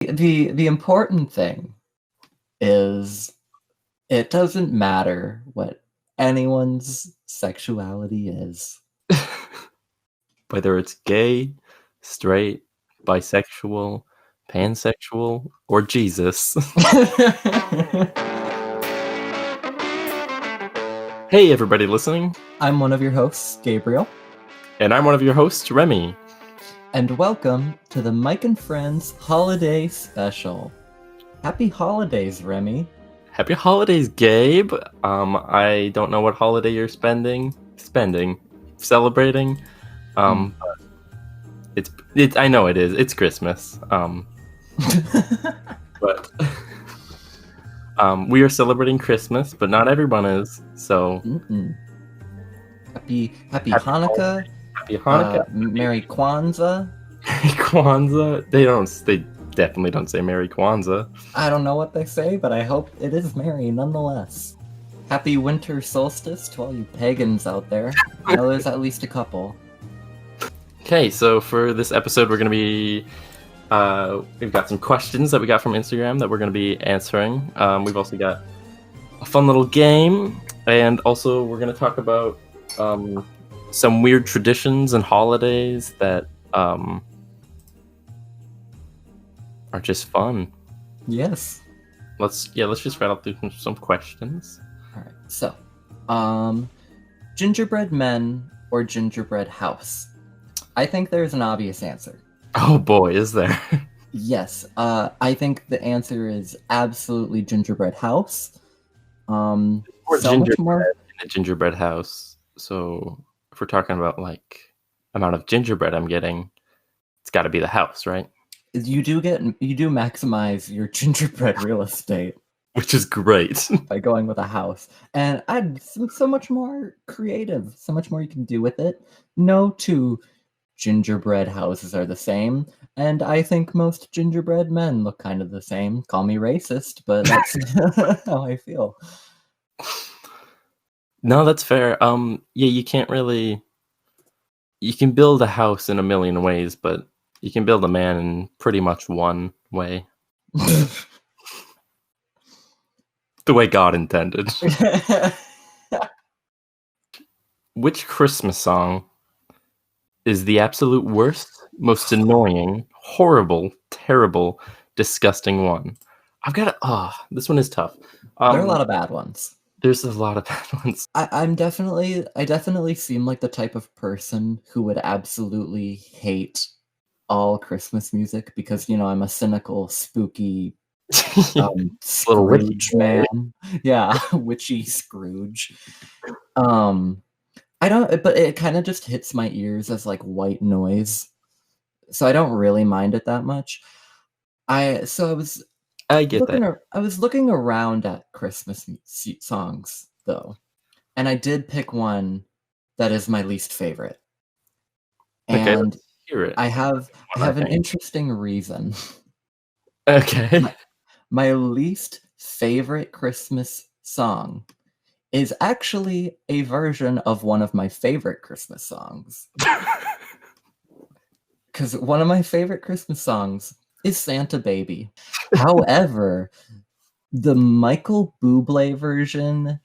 The important thing is it doesn't matter what anyone's sexuality is. Whether it's gay, straight, bisexual, pansexual, or Jesus. Hey, everybody listening. I'm one of your hosts, Gabriel. And I'm one of your hosts, Remy. And welcome to the Mike and Friends Holiday Special. Happy holidays, Remy. Happy holidays, Gabe. I don't know what holiday you're celebrating. But it's I know it is. It's Christmas. But we are celebrating Christmas, but not everyone is. So Happy Hanukkah. Happy Hanukkah. Merry Kwanzaa. Merry Kwanzaa. They definitely don't say Merry Kwanzaa. I don't know what they say, but I hope it is merry nonetheless. Happy winter solstice to all you pagans out there. I know there's at least a couple. Okay, so for this episode, we're going to be... we've got some questions that we got from Instagram that we're going to be answering. We've also got a fun little game, and also we're going to talk about some weird traditions and holidays that are just fun. Yes. Let's just rattle through some questions. All right. So, gingerbread men or gingerbread house? I think there's an obvious answer. Oh boy, is there? Yes. I think the answer is absolutely gingerbread house. Or so gingerbread much more in a gingerbread house. So if we're talking about like amount of gingerbread I'm getting, it's got to be the house, right? You do maximize your gingerbread real estate, which is great, by going with a house. And I'm so much more creative, so much more you can do with it. No two gingerbread houses are the same, and I think most gingerbread men look kind of the same. Call me racist, but that's how I feel. No, that's fair. Yeah, you can't really... You can build a house in a million ways, but you can build a man in pretty much one way. The way God intended. Which Christmas song is the absolute worst, most annoying, horrible, terrible, disgusting one? I've got to... this one is tough. There are a lot of bad ones. There's a lot of bad ones. I definitely seem like the type of person who would absolutely hate all Christmas music because, I'm a cynical, spooky, little Scrooge man. Yeah, witchy Scrooge. But it kind of just hits my ears as like white noise, so I don't really mind it that much. I was looking around at Christmas songs though, and I did pick one that is my least favorite. Okay, and let's hear it. I have an interesting reason. Okay. My least favorite Christmas song is actually a version of one of my favorite Christmas songs. Because one of my favorite Christmas songs is Santa Baby. However, the Michael Bublé version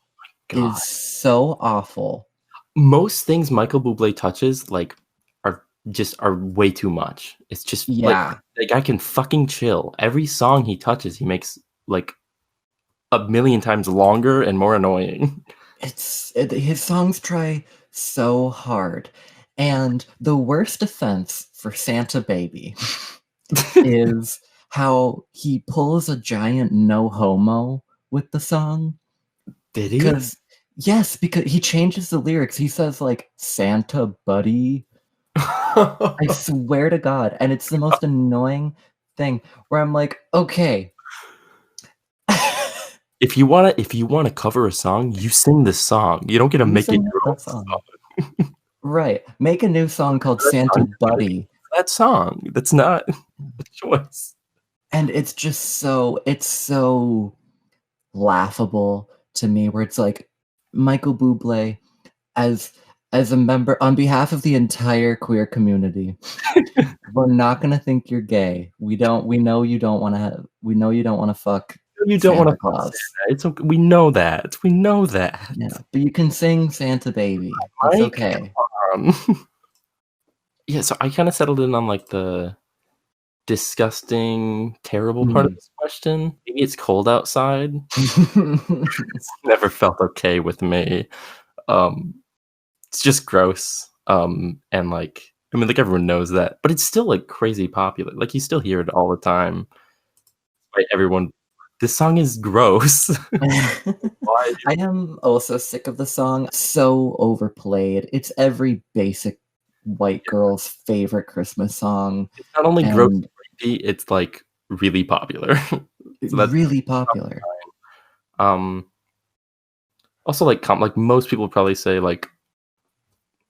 is so awful. Most things Michael Bublé touches are way too much. It's just like I can fucking chill. Every song he touches, he makes like a million times longer and more annoying. His songs try so hard, and the worst offense for Santa Baby is how he pulls a giant no homo with the song. Did he? Yes, because he changes the lyrics. He says like Santa buddy. I swear to God, and it's the most annoying thing where I'm like, okay. If you wanna cover a song, you sing the song. You don't get to make it your own song. Right. Make a new song called Santa Buddy. That song. That's not a choice. And it's so laughable to me, where it's like Michael Bublé as a member on behalf of the entire queer community We're not gonna think you're gay. We know you don't want to. We know you don't want to fuck. You don't want Santa to fuck Claus. Santa. It's okay. We know that. We know that. Yeah, but you can sing Santa Baby. It's Mike, okay. Yeah, so I kind of settled in on like the disgusting, terrible part of this question. Maybe it's cold outside. It's never felt okay with me. It's just gross. And like, I mean, like everyone knows that, but it's still like crazy popular. Like you still hear it all the time. Like everyone, this song is gross. I am also sick of the song. So overplayed. It's every basic white girl's favorite Christmas song. It's not only gross and creepy, it's like really popular. So that's really popular. Also like most people probably say like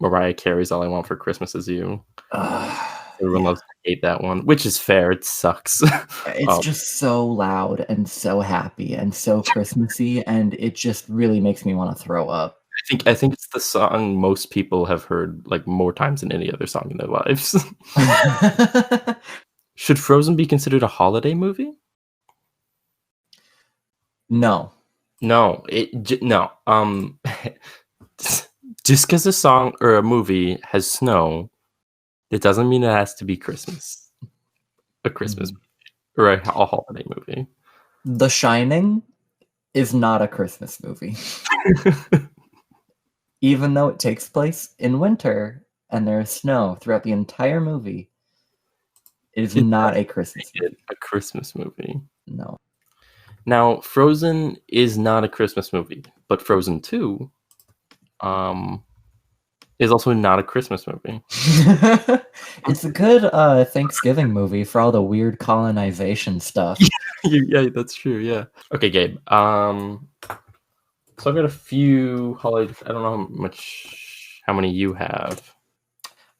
Mariah Carey's All I Want for Christmas Is You. Everyone loves to hate that one, which is fair. It sucks. It's just so loud and so happy and so Christmassy, and it just really makes me want to throw up. I think it's the song most people have heard like more times than any other song in their lives. Should Frozen be considered a holiday movie? No. No. No. Just because a song or a movie has snow, it doesn't mean it has to be Christmas. A Christmas movie or a holiday movie. The Shining is not a Christmas movie. Even though it takes place in winter and there's snow throughout the entire movie, it's not a Christmas movie. A Christmas movie. No. Now, Frozen is not a Christmas movie, but Frozen 2 is also not a Christmas movie. It's a good Thanksgiving movie for all the weird colonization stuff. Yeah, that's true, yeah. Okay, Gabe. So I've got a few holidays. I don't know how many you have.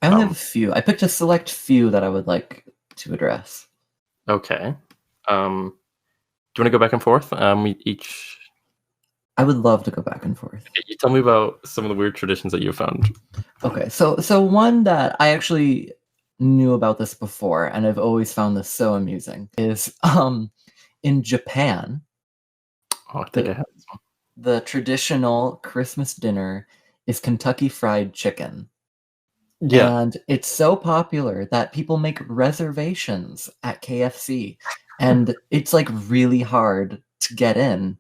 I only have a few. I picked a select few that I would like to address. Okay. Do you want to go back and forth? We each... I would love to go back and forth. Okay, you tell me about some of the weird traditions that you found. Okay, so one that I actually knew about this before, and I've always found this so amusing, is in Japan. Oh, I think I have this one. The traditional Christmas dinner is Kentucky Fried Chicken. Yeah. And it's so popular that people make reservations at KFC. And it's like really hard to get in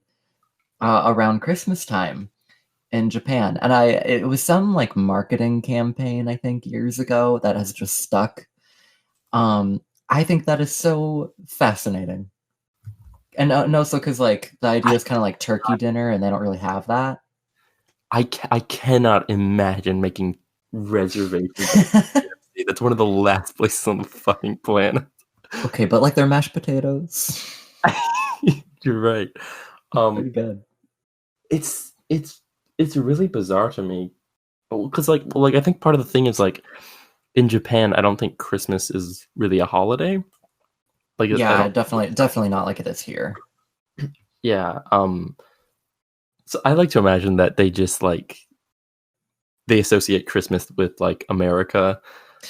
around Christmas time in Japan. And it was some like marketing campaign, I think, years ago that has just stuck. I think that is so fascinating. And also because like the idea is kind of like turkey dinner, and they don't really have that. I cannot imagine making reservations. That's one of the last places on the fucking planet. Okay, but like they're mashed potatoes. You're right. Pretty good. It's really bizarre to me because like I think part of the thing is like in Japan, I don't think Christmas is really a holiday. Like yeah, definitely not like it is here. Yeah. So I like to imagine that they just like they associate Christmas with like America.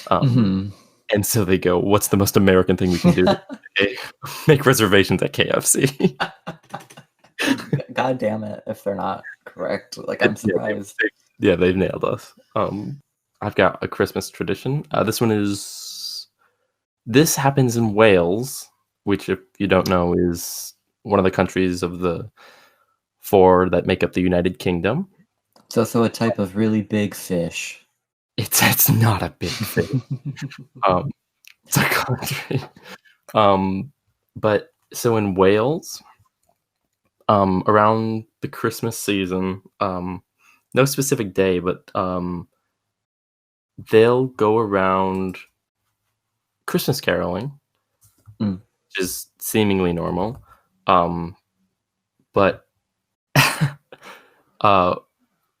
And so they go, what's the most American thing we can do? Make reservations at KFC. God damn it, if they're not correct. Like, I'm surprised. Yeah, they've nailed us. I've got a Christmas tradition. This happens in Wales, which, if you don't know, is one of the countries of the 4 that make up the United Kingdom. It's also a type of really big fish. It's not a big fish. It's a country. But so in Wales, around the Christmas season, no specific day, but they'll go around Christmas caroling, which is seemingly normal. But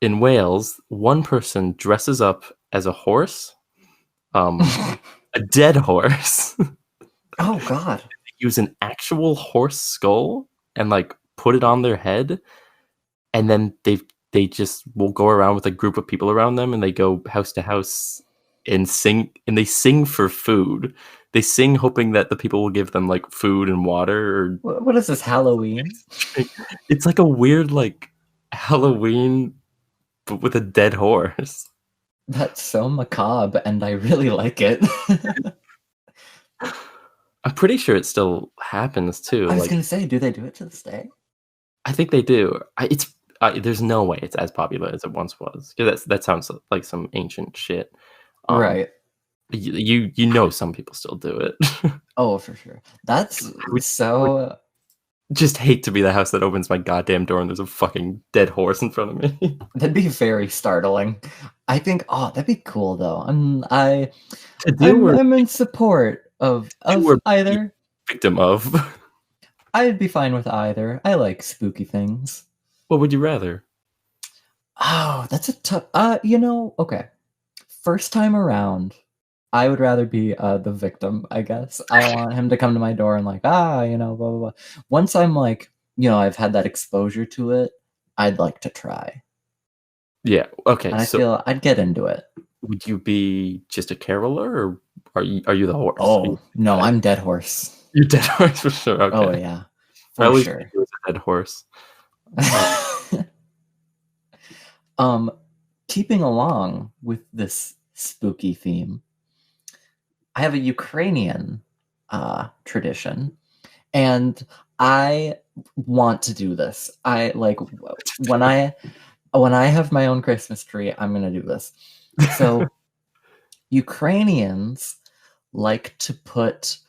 in Wales, one person dresses up as a horse, a dead horse. Oh God! They use an actual horse skull and like put it on their head, and then they just will go around with a group of people around them, and they go house to house and they sing for food. They sing hoping that the people will give them like food and water. Or what is this, Halloween? It's like a weird like Halloween, but with a dead horse. That's so macabre, and I really like it. I'm pretty sure it still happens too. I was gonna say, do they do it to this day? I think they do. There's no way it's as popular as it once was, because that sounds like some ancient shit. Right. You know some people still do it. Oh, for sure. That's so. Just hate to be the house that opens my goddamn door and there's a fucking dead horse in front of me. That'd be very startling. I think. Oh, that'd be cool though. I'm in support of either. Victim of. I'd be fine with either. I like spooky things. What would you rather? Oh, that's a tough. Okay. First time around, I would rather be the victim, I guess. I want him to come to my door and like, blah, blah, blah. Once I'm like, I've had that exposure to it, I'd like to try. Yeah, okay. And I feel I'd get into it. Would you be just a caroler, or are you the horse? Oh, no, I'm dead horse. You're dead horse for sure. Okay. Oh, yeah. For sure. He was a dead horse. Keeping along with this spooky theme, I have a Ukrainian tradition, and I want to do this. I like when I have my own Christmas tree, I'm gonna do this. So Ukrainians like to put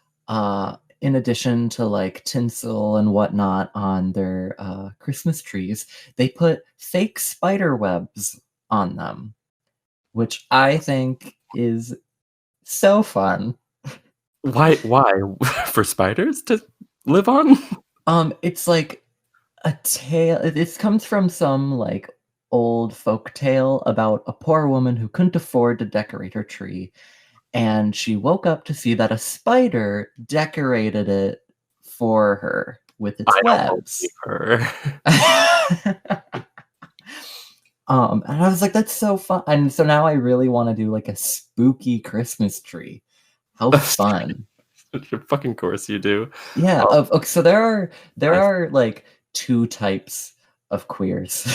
in addition to like tinsel and whatnot on their Christmas trees, they put fake spider webs on them, which I think is so fun. Why? For spiders to live on? It's like a tale. This comes from some like old folk tale about a poor woman who couldn't afford to decorate her tree, and she woke up to see that a spider decorated it for her with its webs. And I was like, that's so fun. And so now I really want to do like a spooky Christmas tree. How fun. Of fucking course you do. Yeah. Okay, so there are like two types of queers.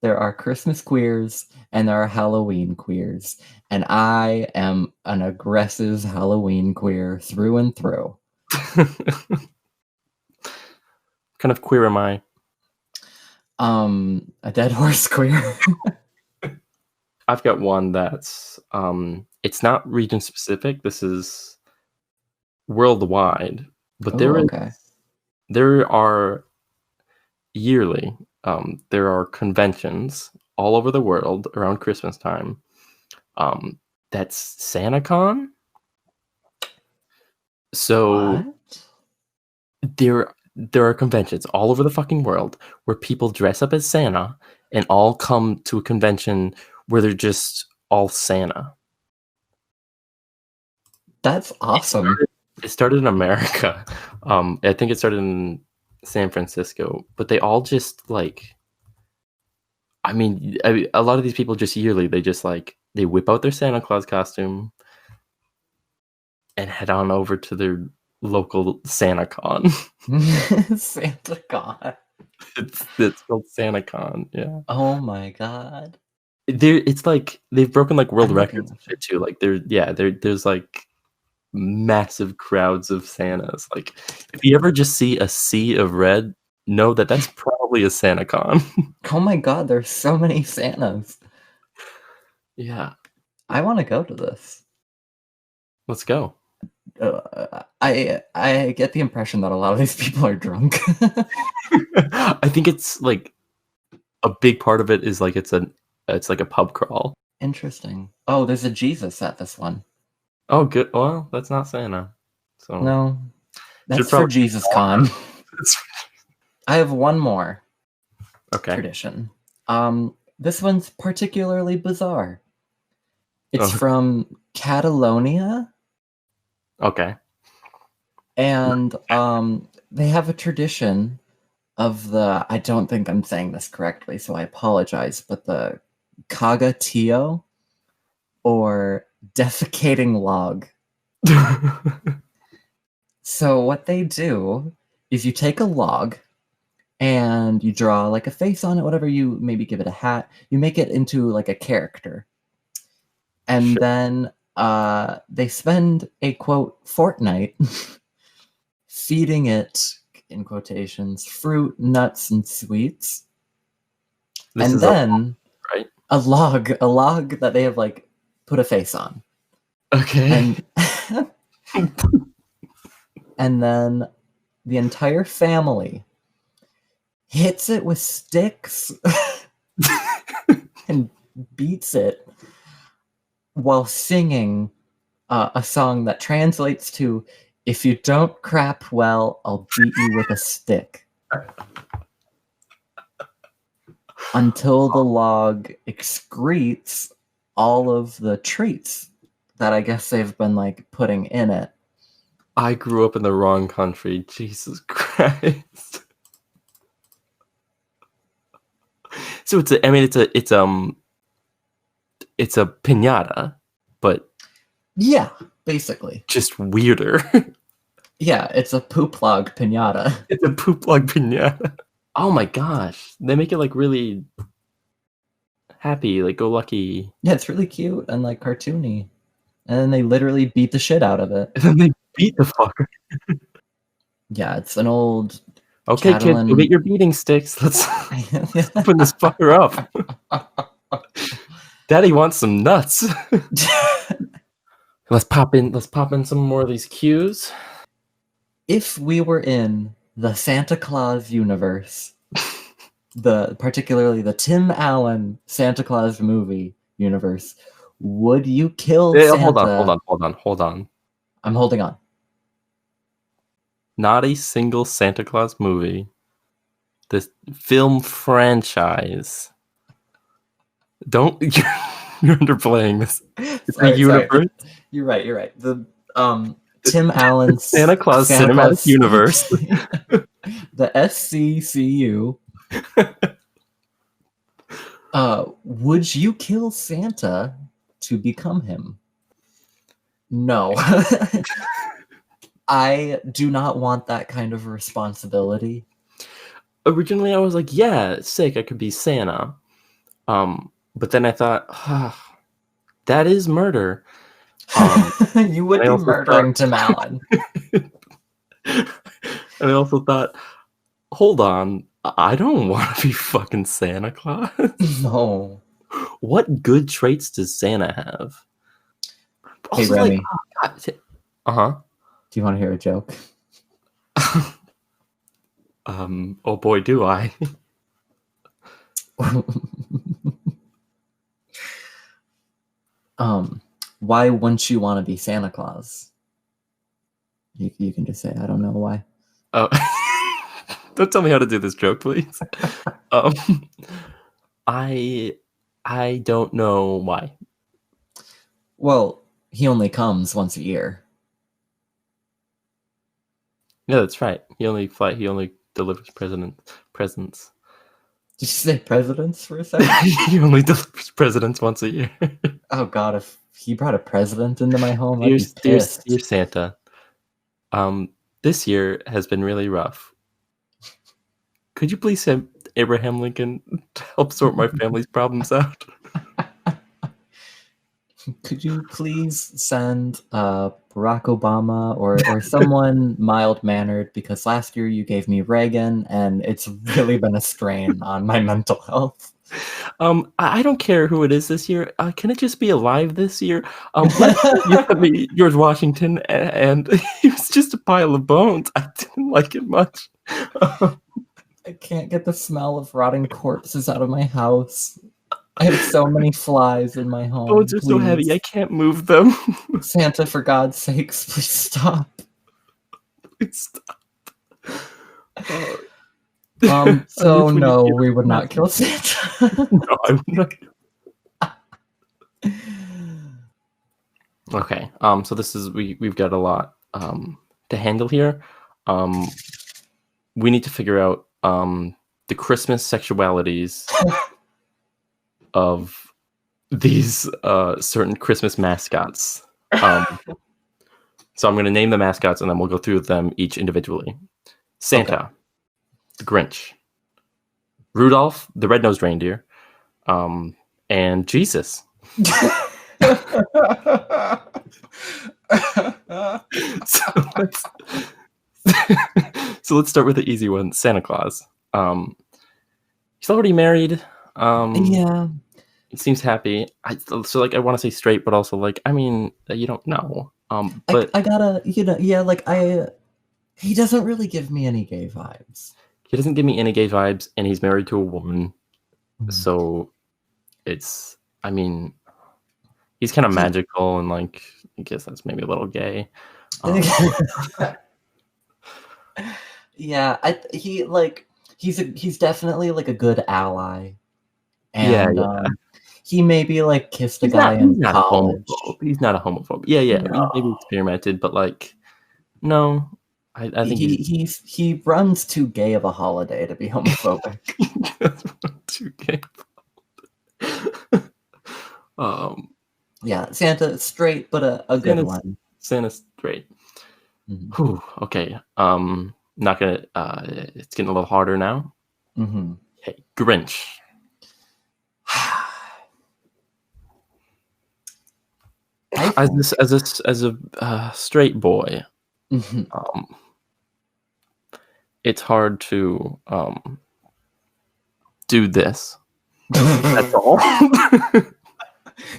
There are Christmas queers and there are Halloween queers. And I am an aggressive Halloween queer through and through. Kind of queer am I? A dead horse queer. I've got one that's it's not region specific. This is worldwide, but there are yearly there are conventions all over the world around Christmas time. That's SantaCon. So what? There are conventions all over the fucking world where people dress up as Santa and all come to a convention where they're just all Santa. That's awesome. It started in America. I think it started in San Francisco, but they all just like, I mean, a lot of these people just yearly, they whip out their Santa Claus costume and head on over to their local SantaCon. SantaCon. It's called SantaCon. Yeah. Oh my god. It's like they've broken like world records and shit too. Like there's like massive crowds of Santas. Like if you ever just see a sea of red, know that that's probably a SantaCon. Oh my god, there's so many Santas. Yeah. I want to go to this. Let's go. I get the impression that a lot of these people are drunk. I think it's like a big part of it is like it's like a pub crawl. Interesting. Oh, there's a Jesus at this one. Oh, good. Well, that's not Santa. So no, that's for Jesus Con. I have one more. Tradition. This one's particularly bizarre. It's from Catalonia. Okay. And they have a tradition of I don't think I'm saying this correctly, so I apologize, but the Caga Tio. or defecating log. So what they do is you take a log and you draw like a face on it, whatever, you maybe give it a hat, you make it into like a character. And then they spend a, quote, fortnight feeding it, in quotations, fruit, nuts, and sweets. And then a log that they have like put a face on. Okay. And then the entire family hits it with sticks and beats it while singing a song that translates to, "If you don't crap well, I'll beat you with a stick." Until the log excretes all of the treats that I guess they've been like putting in it. I grew up in the wrong country. Jesus Christ. So it's a piñata, but yeah, basically. Just weirder. Yeah, it's a poop log piñata. It's a poop log piñata. Oh my gosh. They make it like really happy, like go lucky. Yeah, it's really cute and like cartoony. And then they literally beat the shit out of it. And then they beat the fucker. Yeah, it's an old Okay, Catalan... kids, go get your beating sticks. Let's open this fucker up. Daddy wants some nuts. Let's pop in some more of these cues. If we were in the Santa Claus universe, particularly the Tim Allen Santa Claus movie universe, would you kill Santa? Hold on. I'm holding on. Not a single Santa Claus movie. This film franchise. You're underplaying this. It's a universe. You're right. The Tim Allen Santa Claus Cinematic Universe. The SCCU. Would you kill Santa to become him? No. I do not want that kind of responsibility. Originally, I was like, yeah, sick, I could be Santa. But then I thought, that is murder. You would be murdering Tim Allen. And I also thought, hold on, I don't want to be fucking Santa Claus. No. What good traits does Santa have? Hey, also, Remy. Uh-huh. Do you want to hear a joke? Oh boy, do I. Why wouldn't you want to be Santa Claus? You can just say, I don't know why. Oh, don't tell me how to do this joke, please. I don't know why. Well, he only comes once a year. Yeah, that's right. He only delivers presents. Did you say presidents for a second? He only delivers presidents once a year. Oh God, if he brought a president into my home, Dear Santa, this year has been really rough. Could you please send Abraham Lincoln to help sort my family's problems out? Could you please send Barack Obama or someone mild-mannered, because last year you gave me Reagan and it's really been a strain on my mental health. I don't care who it is this year. Can it just be alive this year? You sent me George Washington and he was just a pile of bones. I didn't like it much. I can't get the smell of rotting corpses out of my house. I have so many flies in my home. Bones are so heavy, I can't move them. Santa, for God's sakes, please stop. Please stop. So no, we would not kill Santa. No, I would not. Okay. So this is we've got a lot to handle here. We need to figure out the Christmas sexualities of these certain Christmas mascots. So I'm going to name the mascots, and then we'll go through them each individually. Santa, the Grinch, Rudolph, the red-nosed reindeer, and Jesus. So let's start with the easy one, Santa Claus. He's already married. Yeah. It seems happy. I want to say straight, but also you don't know. But I gotta, he doesn't really give me any gay vibes. He doesn't give me any gay vibes, and he's married to a woman. So it's, he's kind of magical, and I guess that's maybe a little gay. Yeah, he's definitely a good ally. And he maybe kissed a guy in college. He's not a homophobe. Yeah. No. Maybe experimented, but no. I think he runs too gay of a holiday to be homophobic. Too gay. Yeah, Santa straight, but a good one. Santa's straight. Mm-hmm. Whew, okay. Not gonna. It's getting a little harder now. Mm-hmm. Okay, Grinch. As a straight boy, it's hard to do this. That's all.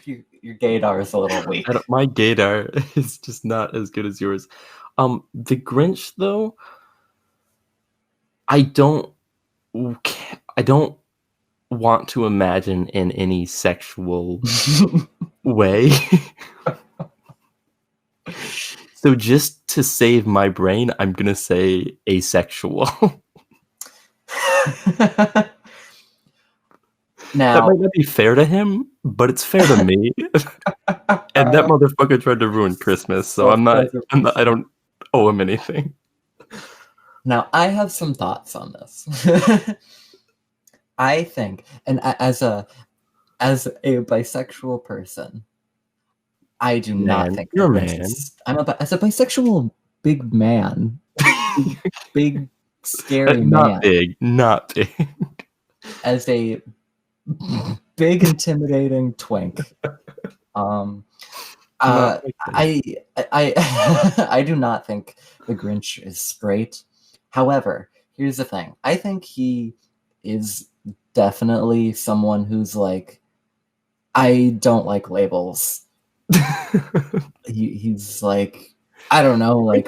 Your gaydar is a little weak. My gaydar is just not as good as yours. The Grinch, though, I don't want to imagine in any sexual way. So just to save my brain, I'm gonna say asexual. Now, that might not be fair to him, but it's fair to me. And that motherfucker tried to ruin Christmas, so I don't owe him anything. Now, I have some thoughts on this. I think, and as a bisexual person, I do not think you're a man. As a bisexual big man, big scary man. Not big. As a big intimidating twink, I do not think the Grinch is straight. However, here's the thing. I think he is definitely someone who's I don't like labels. He's I don't know, what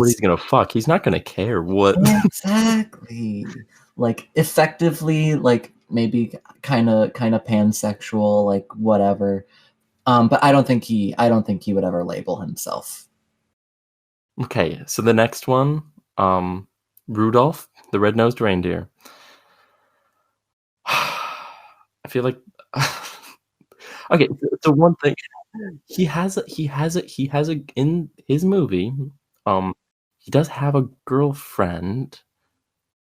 he's gonna fuck. He's not gonna care what. Exactly. Effectively, maybe kind of pansexual, whatever. But I don't think he would ever label himself. Okay, so the next one, Rudolph, the red-nosed reindeer. I feel like okay, so one thing he has in his movie, he does have a girlfriend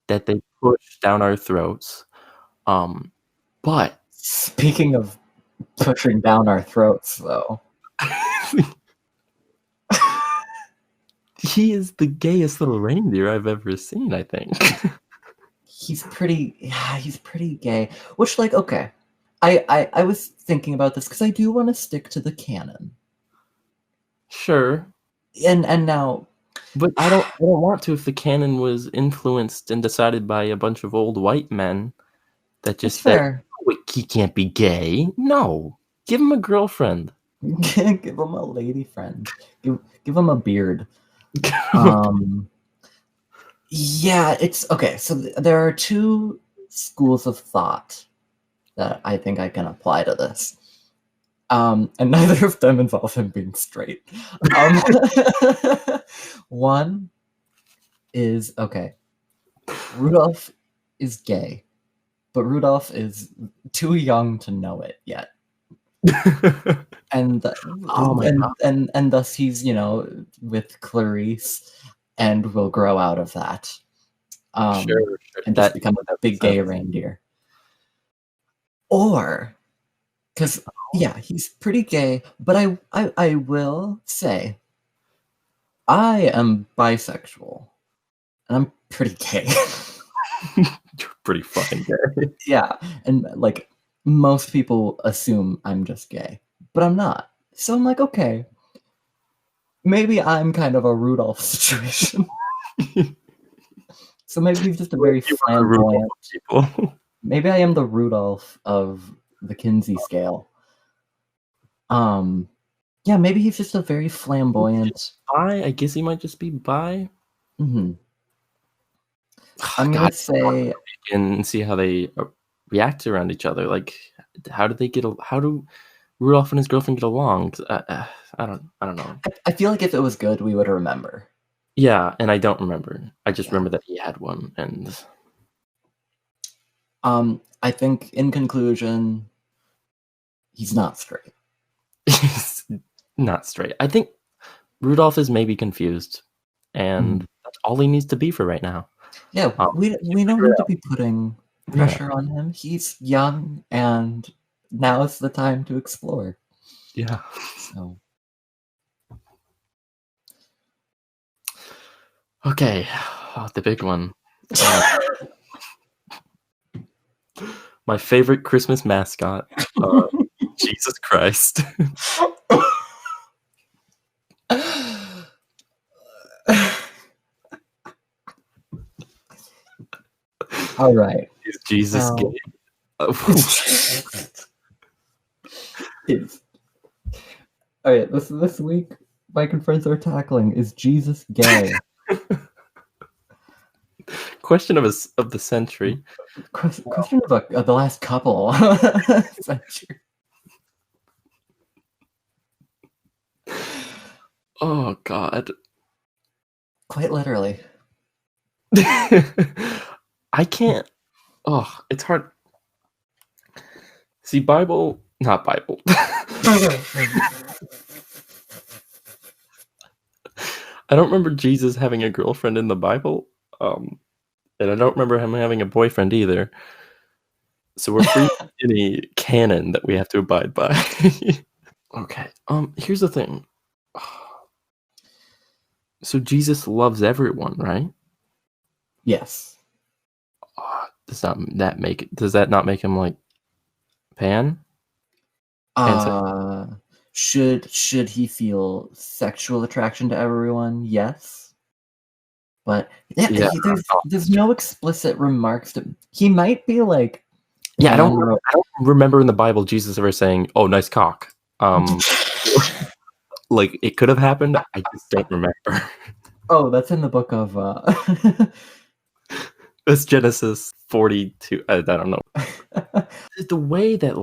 that they push down our throats. But speaking of pushing down our throats, though, he is the gayest little reindeer I've ever seen, I think. He's pretty gay, which okay. I was thinking about this because I do want to stick to the canon. Sure. And now, but I don't want to if the canon was influenced and decided by a bunch of old white men that just said, he can't be gay. No, give him a girlfriend. Give him a lady friend. Give him a beard. Yeah, it's okay. So there are two schools of thought that I think I can apply to this. And neither of them involve him being straight. One is, okay, Rudolph is gay, but Rudolph is too young to know it yet. And and thus he's, with Clarice and will grow out of that. Sure. And just become a big gay reindeer. Or, because Yeah, he's pretty gay, but I will say I am bisexual, and I'm pretty gay. You're pretty fucking gay. Yeah, and, like, most people assume I'm just gay, but I'm not. So I'm like, "Okay, maybe I'm kind of a Rudolph situation." So maybe he's just a very You are the Rudolph flamboyant. of people. Maybe I am the Rudolph of the Kinsey scale. Yeah, maybe he's just a very flamboyant. I guess he might just be bi. Mhm. I'm gonna God, say and see how they react around each other. Like, how do Rudolph and his girlfriend get along? I don't know. I feel like if it was good, we would remember. Yeah, and I don't remember. I just remember that he had one, and I think in conclusion, he's not straight. he's not straight. I think Rudolph is maybe confused, and that's all he needs to be for right now. Yeah, we don't need to be putting pressure on him. He's young, and now is the time to explore. Yeah. So. Okay, the big one. My favorite Christmas mascot, Jesus Christ. All right. Is Jesus gay? All right. This week, Mike and friends are tackling: is Jesus gay? Question of the century. Question of the last couple centuries. Oh God. Quite literally. I can't. Oh, it's hard. See, not Bible. I don't remember Jesus having a girlfriend in the Bible, and I don't remember him having a boyfriend either. So we're free from any canon that we have to abide by. Okay. Here's the thing. So Jesus loves everyone, right? Yes. Does that not make him like pan? Should he feel sexual attraction to everyone? Yes. But there's no explicit remarks to. He might be like. Yeah, I don't remember in the Bible Jesus ever saying, "Oh, nice cock." Like it could have happened. I just don't remember. Oh, that's in the book of. It's Genesis 42. I don't know. The way that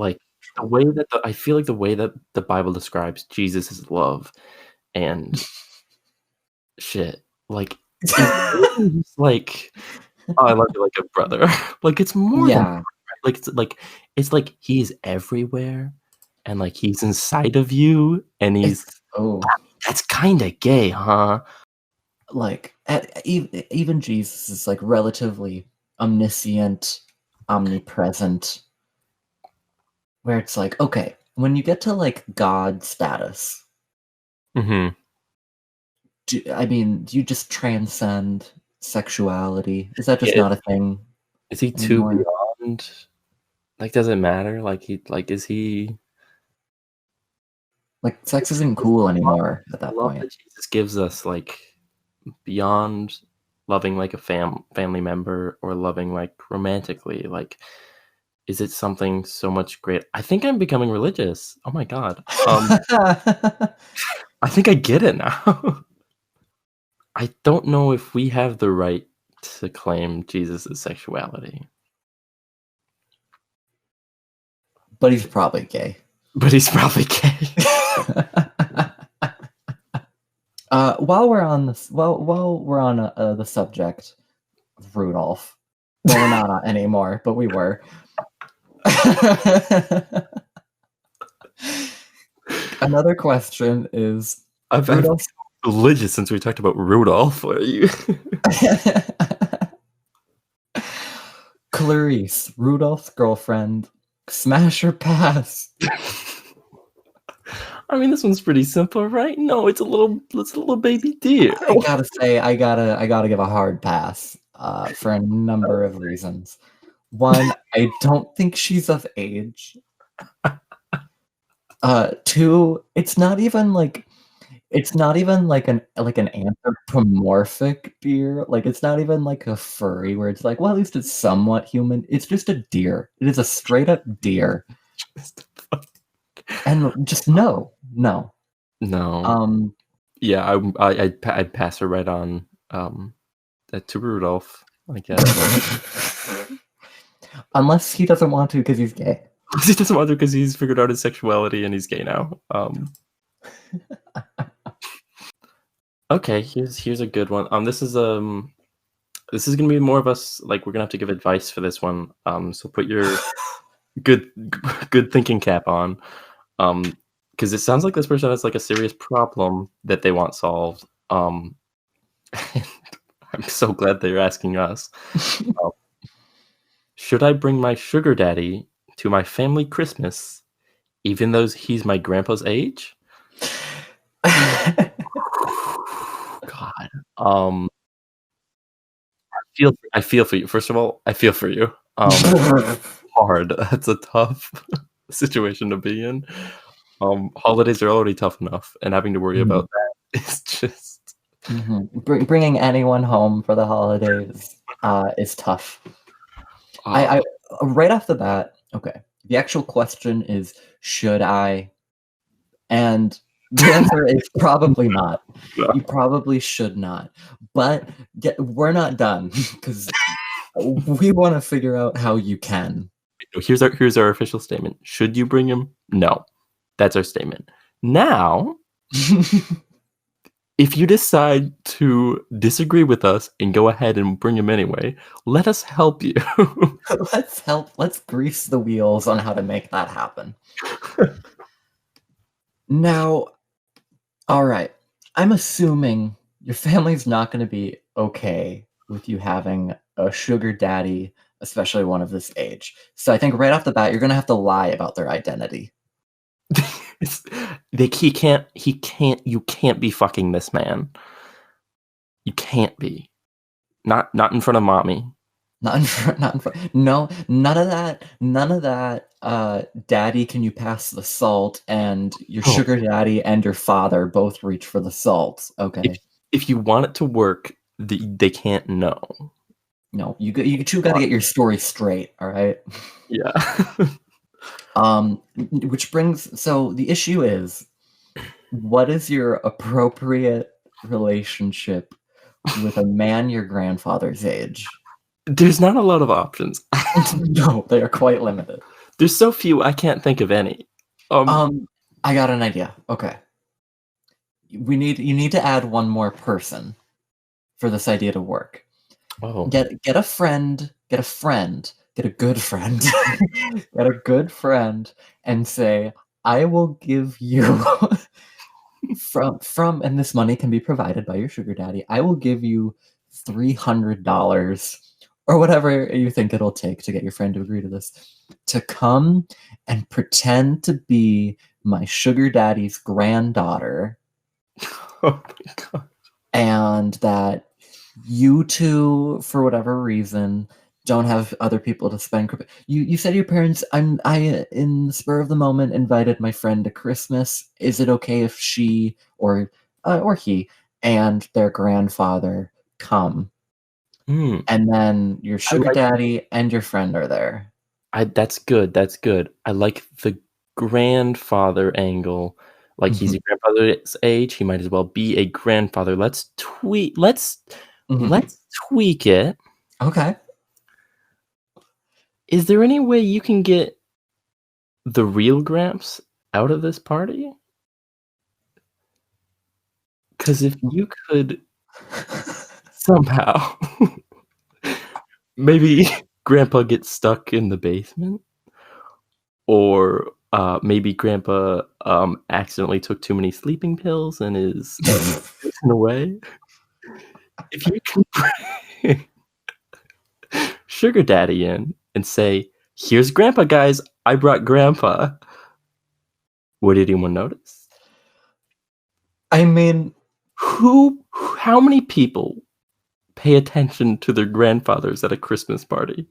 I feel like the way that the Bible describes Jesus' love and shit, like, it's like, oh, I love you like a brother. Like it's more than like it's like he's everywhere, and like he's inside of you, and that's kind of gay, huh? Like even Jesus is like relatively omniscient, omnipresent, where it's like, okay, when you get to like God status, do you just transcend sexuality? Is that just not a thing? Is he too beyond? Like, does it matter? Is he? Like, sex isn't cool anymore at that point. That Jesus gives us, like, beyond loving like a family member or loving like romantically, like, is it something so much great? I think I'm becoming religious. Oh my God. I think I get it now. I don't know if we have the right to claim Jesus' sexuality. But he's probably gay. While we're on this, while we're on the subject of Rudolph, well, we're not anymore, but we were. Another question is: I've been religious since we talked about Rudolph. Are you? Clarice, Rudolph's girlfriend, smash or pass? I mean, this one's pretty simple, right? No, it's a little baby deer. I gotta say, I gotta give a hard pass for a number of reasons. One, I don't think she's of age. Two, it's not even like an anthropomorphic deer. Like, it's not even like a furry where it's like, well, at least it's somewhat human. It's just a deer. It is a straight up deer. And just no. No. Yeah, I'd pass her right on to Rudolph, I guess. Unless he doesn't want to because he's gay. He doesn't want to because he's figured out his sexuality and he's gay now. Okay, here's a good one. This is gonna be more of us, like, we're gonna have to give advice for this one. So put your good thinking cap on. Because it sounds like this person has like a serious problem that they want solved. I'm so glad they're asking us. Should I bring my sugar daddy to my family Christmas, even though he's my grandpa's age? God. I feel for you. First of all, I feel for you. Hard. That's a tough situation to be in. Holidays are already tough enough, and having to worry about that is just bringing anyone home for the holidays is tough. I right off the bat, okay. The actual question is, should I? And the answer is probably not. No. You probably should not. But we're not done because we want to figure out how you can. Here's our official statement. Should you bring him? No. That's our statement. Now, if you decide to disagree with us and go ahead and bring him anyway, let us help you. Let's grease the wheels on how to make that happen. Now, all right. I'm assuming your family's not going to be okay with you having a sugar daddy, especially one of this age. So I think right off the bat, you're going to have to lie about their identity. You can't be fucking this man. You can't be. Not in front of mommy. Not in front. No, none of that. Daddy, can you pass the salt? And your sugar daddy and your father both reach for the salt. Okay. If you want it to work, they can't know. No, you two got to get your story straight. All right. Yeah. Which brings, so the issue is, what is your appropriate relationship with a man your grandfather's age? There's not a lot of options. No, they are quite limited. There's so few, I can't think of any. I got an idea. Okay. You need to add one more person for this idea to work. Oh. Get a friend, get a good friend, get a good friend, and say, I will give you from, and this money can be provided by your sugar daddy. I will give you $300 or whatever you think it'll take to get your friend to agree to this, to come and pretend to be my sugar daddy's granddaughter. Oh my God. And that you two, for whatever reason, don't have other people to spend. You said your parents, I in the spur of the moment invited my friend to Christmas. Is it okay if she or he and their grandfather come? And then your sugar daddy and your friend are there. That's good. I like the grandfather angle. Like, he's your grandfather's age, he might as well be a grandfather. Let's tweak it. Okay. Is there any way you can get the real Gramps out of this party? Because if you could somehow maybe Grandpa gets stuck in the basement, or maybe Grandpa accidentally took too many sleeping pills and is in a way. If you can bring Sugar Daddy in and say, here's Grandpa, guys, I brought Grandpa, would anyone notice? I mean, how many people pay attention to their grandfathers at a Christmas party?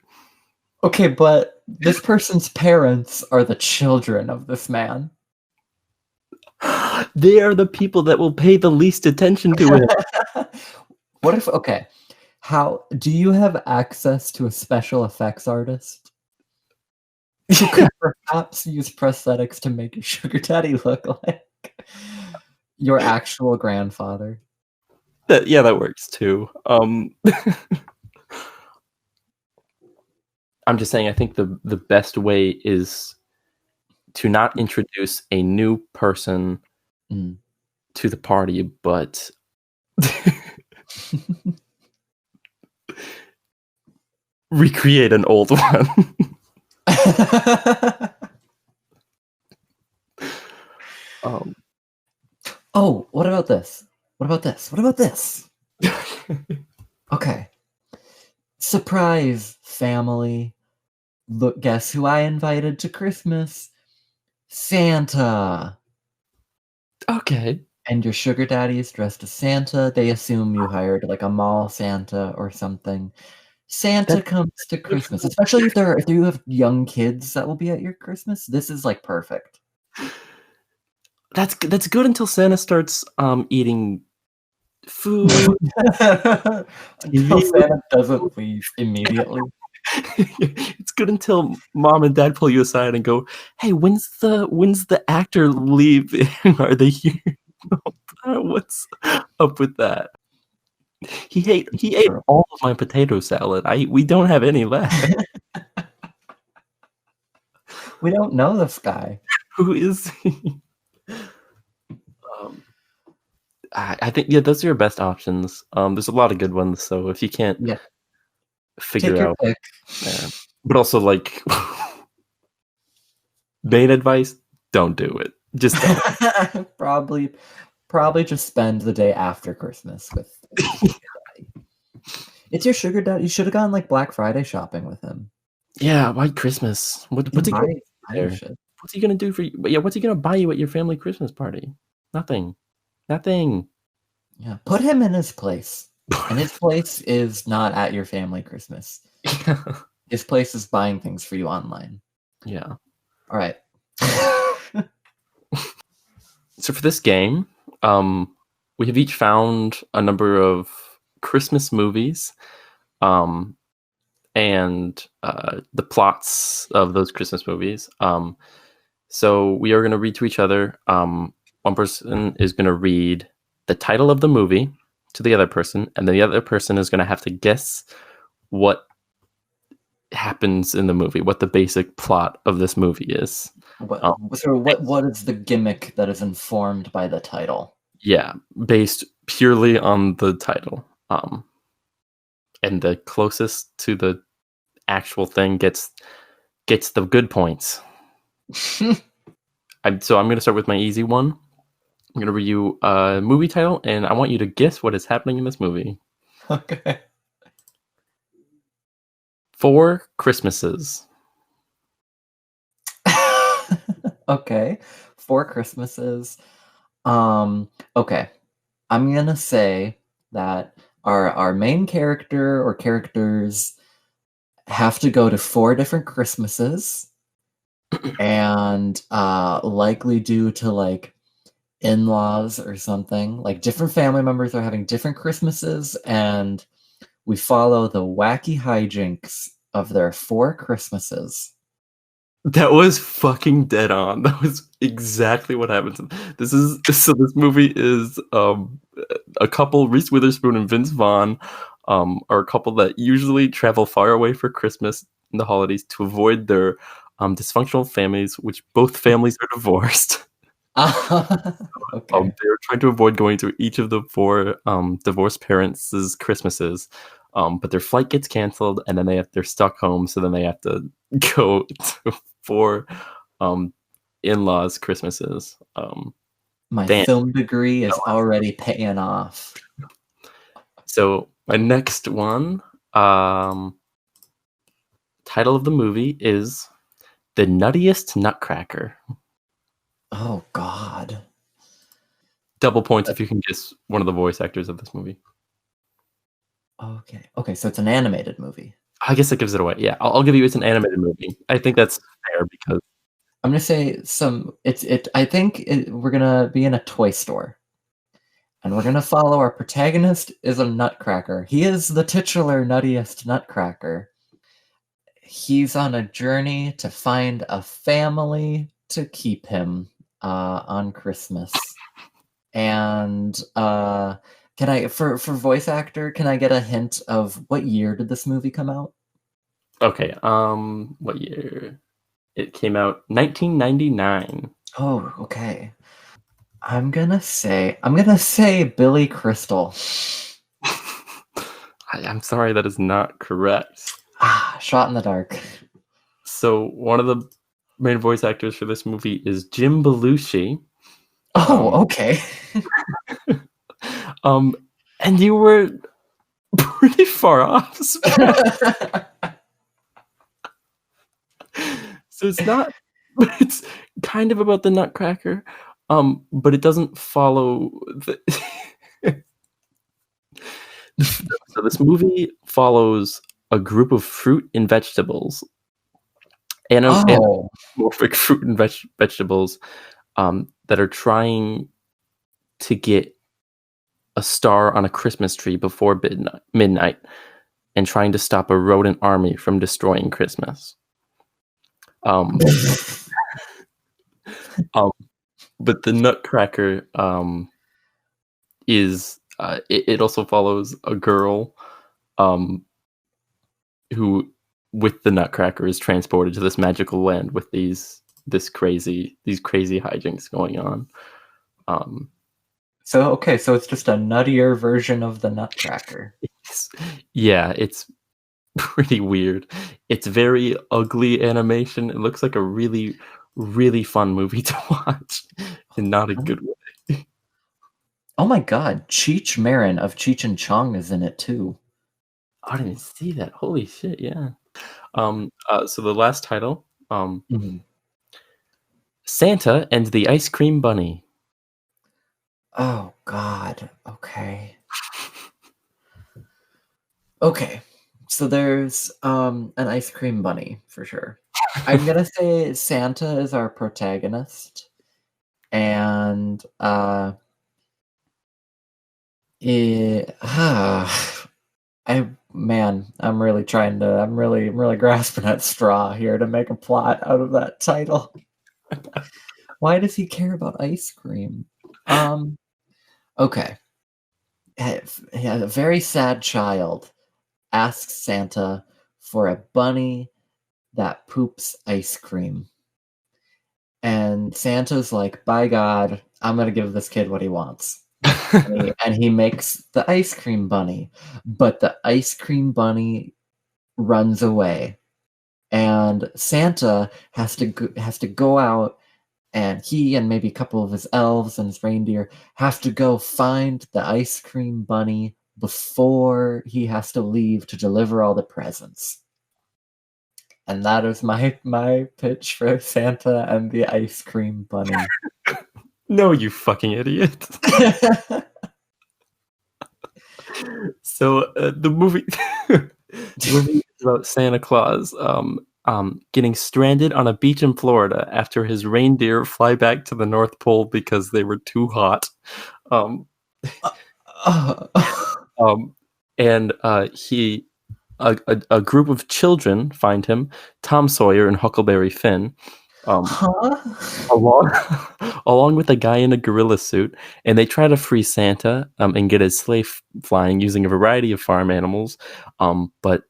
okay, but this person's parents are the children of this man. They are the people that will pay the least attention to it. What if, okay, how do you have access to a special effects artist? You could perhaps use prosthetics to make your sugar daddy look like your actual grandfather. That works too. I'm just saying, I think the best way is to not introduce a new person to the party, but recreate an old one. Oh, what about this? What about this? What about this? Okay. Surprise, family. Look, guess who I invited to Christmas? Santa. Okay. And your sugar daddy is dressed as Santa. They assume you hired like a mall Santa or something. Santa comes to Christmas, especially if you have young kids that will be at your Christmas. This is like perfect. That's good until Santa starts eating food. Until Santa doesn't leave immediately. It's good until mom and dad pull you aside and go, "Hey, when's the actor leave? Are they here? What's up with that?" He ate all of my potato salad. We don't have any left. We don't know this guy. Who is he? I think those are your best options. There's a lot of good ones, so if you can't figure out, but also like main advice, don't do it. Just don't. Probably just spend the day after Christmas with. It's your sugar daddy. You should have gone like Black Friday shopping with him. Yeah, why Christmas? What's he gonna do for you? Yeah, what's he gonna buy you at your family Christmas party? Nothing. Yeah, put him in his place. And his place is not at your family Christmas. His place is buying things for you online. Yeah. All right. So for this game, we have each found a number of Christmas movies, and the plots of those Christmas movies. So we are going to read to each other. One person is going to read the title of the movie to the other person, and then the other person is going to have to guess what happens in the movie, what the basic plot of this movie is. What is the gimmick that is informed by the title? Yeah, based purely on the title. And the closest to the actual thing gets the good points. So I'm going to start with my easy one. I'm going to read you a movie title, and I want you to guess what is happening in this movie. Okay. 4 Christmases. Okay. 4 Christmases. Okay. I'm gonna say that our main character or characters have to go to 4 different Christmases, and likely due to like in-laws or something, like different family members are having different Christmases, and we follow the wacky hijinks of their 4 Christmases. That was fucking dead on. That was exactly what happens. This movie is a couple, Reese Witherspoon and Vince Vaughn, are a couple that usually travel far away for Christmas and the holidays to avoid their dysfunctional families, which both families are divorced. Okay. They're trying to avoid going to each of the 4 divorced parents' Christmases, but their flight gets canceled, and then they're stuck home, so then they have to go to 4 in-laws' Christmases. My film degree is already paying off. So my next one, title of the movie is The Nuttiest Nutcracker. Oh God. double points if you can guess one of the voice actors of this movie. Okay, so it's an animated movie. I guess that gives it away. Yeah, I'll give you it's an animated movie. I think that's fair because I'm gonna say I think we're gonna be in a toy store, and we're gonna follow our protagonist is a nutcracker. He is the titular nuttiest nutcracker. He's on a journey to find a family to keep him on Christmas. And can I for voice actor, can I get a hint of what year did this movie come out? Okay, what year? It came out 1999. Oh, okay. I'm gonna say Billy Crystal. I'm sorry, that is not correct. Shot in the dark. So one of the main voice actors for this movie is Jim Belushi. Oh, okay. And you were pretty far off. So it's not, but it's kind of about the Nutcracker, but it doesn't follow the. So this movie follows a group of fruit and vegetables, anamorphic fruit and vegetables, that are trying to get a star on a Christmas tree before midnight, and trying to stop a rodent army from destroying Christmas. But the Nutcracker is it also follows a girl who, with the Nutcracker, is transported to this magical land with these crazy hijinks going on. So it's just a nuttier version of the Nutcracker. Yeah, it's pretty weird. It's very ugly animation. It looks like a really, really fun movie to watch, and not a good way. Oh my god, Cheech Marin of Cheech and Chong is in it too. I didn't see that. Holy shit, yeah. So the last title, Santa and the Ice Cream Bunny. Oh god. Okay. Okay. So there's an ice cream bunny for sure. I'm gonna say Santa is our protagonist, and I'm really grasping at straw here to make a plot out of that title. Why does he care about ice cream? Okay. A very sad child asks Santa for a bunny that poops ice cream. And Santa's like, by God, I'm going to give this kid what he wants. and he makes the ice cream bunny. But the ice cream bunny runs away. And Santa has to go out, and he and maybe a couple of his elves and his reindeer have to go find the ice cream bunny before he has to leave to deliver all the presents. And that is my pitch for Santa and the Ice Cream Bunny. No, you fucking idiot. So the movie is about Santa Claus getting stranded on a beach in Florida after his reindeer fly back to the North Pole because they were too hot. And a group of children find him, Tom Sawyer and Huckleberry Finn, along with a guy in a gorilla suit, and they try to free Santa and get his sleigh flying using a variety of farm animals, but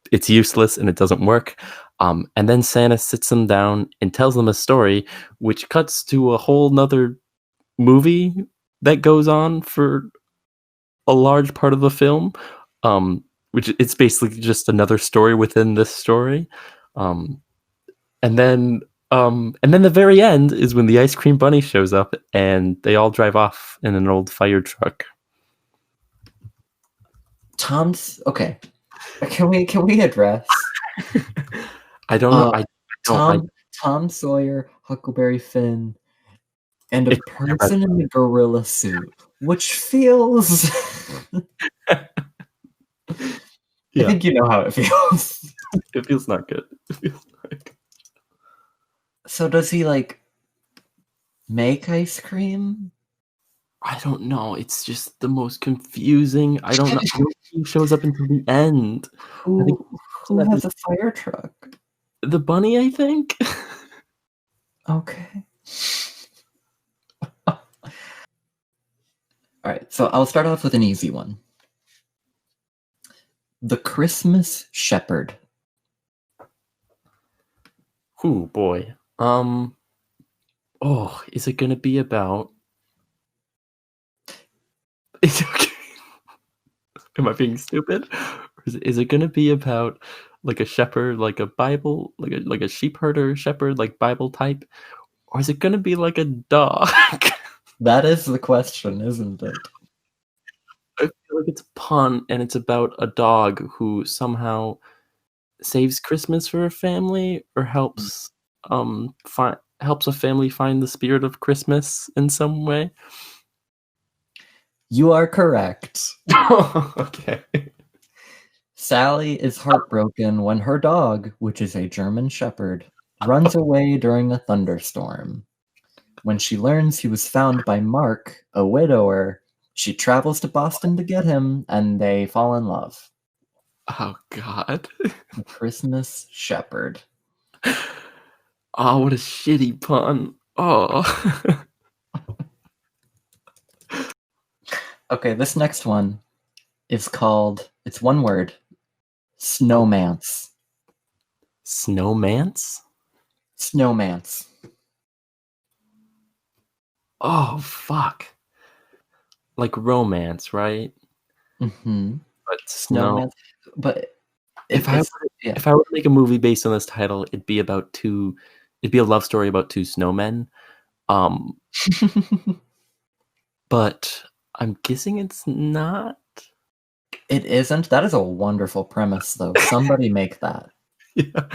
it's useless and it doesn't work. And then Santa sits them down and tells them a story, which cuts to a whole nother movie that goes on for a large part of the film, which it's basically just another story within this story. And then the very end is when the Ice Cream Bunny shows up and they all drive off in an old fire truck. Okay. Can we address? I don't know. Tom Sawyer, Huckleberry Finn. and a person in a gorilla suit, which feels... I think you know how it feels. It feels not good. It feels not good. So does he, like, make ice cream? I don't know. It's just the most confusing. I don't know. Who shows up until the end? Who has a fire truck? The bunny, I think. Okay. All right, so I'll start off with an easy one. The Christmas Shepherd. Oh boy. Oh, is it gonna be about? It's okay. Am I being stupid? Or is it gonna be about like a shepherd, like a Bible, like a sheep herder shepherd, like Bible type? Or is it gonna be like a dog? That is the question, isn't it? I feel like it's a pun, and it's about a dog who somehow saves Christmas for a family, or helps helps a family find the spirit of Christmas in some way. You are correct. Okay. Sally is heartbroken when her dog, which is a German Shepherd, runs away during a thunderstorm. When she learns he was found by Mark, a widower, she travels to Boston to get him, and they fall in love. Oh God. The Christmas Shepherd. Oh, what a shitty pun. Oh. Okay, this next one is called, it's one word, Snowmance. Snowmance? Snowmance. Oh, fuck. Like romance, right? Mm-hmm. But snow. But if I were to make a movie based on this title, it'd be a love story about two snowmen. But I'm guessing it's not. It isn't? That is a wonderful premise, though. Somebody make that. Yeah.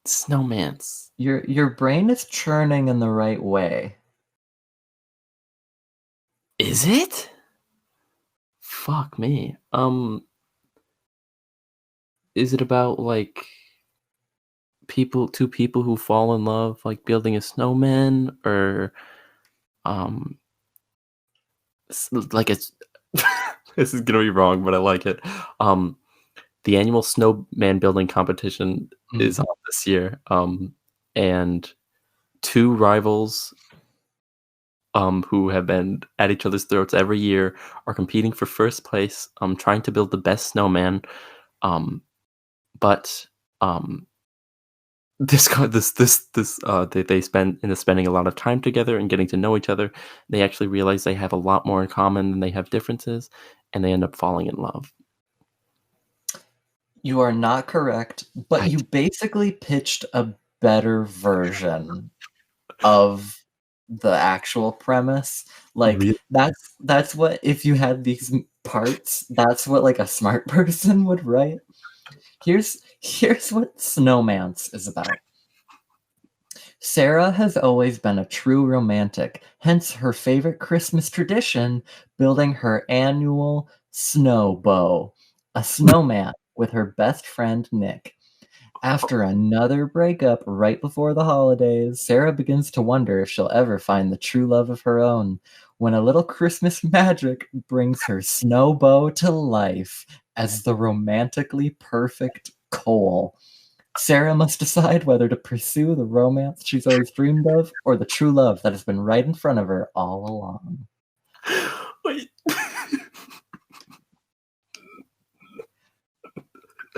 Snowmance. Your brain is churning in the right way. Is it? Fuck me. Is it about like two people who fall in love, like building a snowman, or like it's this is gonna be wrong, but I like it. The annual snowman building competition is on this year, and two rivals who have been at each other's throats every year are competing for first place, trying to build the best snowman. But they spending a lot of time together and getting to know each other. They actually realize they have a lot more in common than they have differences, and they end up falling in love. You are not correct, but you basically pitched a better version of the actual premise. Like, really? That's what, if you had these parts, that's what like a smart person would write. Here's what Snowmance is about. Sarah has always been a true romantic, hence her favorite Christmas tradition, building her annual snow bow, a snowman with her best friend Nick. After another breakup right before the holidays, Sarah begins to wonder if she'll ever find the true love of her own, when a little Christmas magic brings her snow bow to life as the romantically perfect coal. Sarah must decide whether to pursue the romance she's always dreamed of, or the true love that has been right in front of her all along. Wait.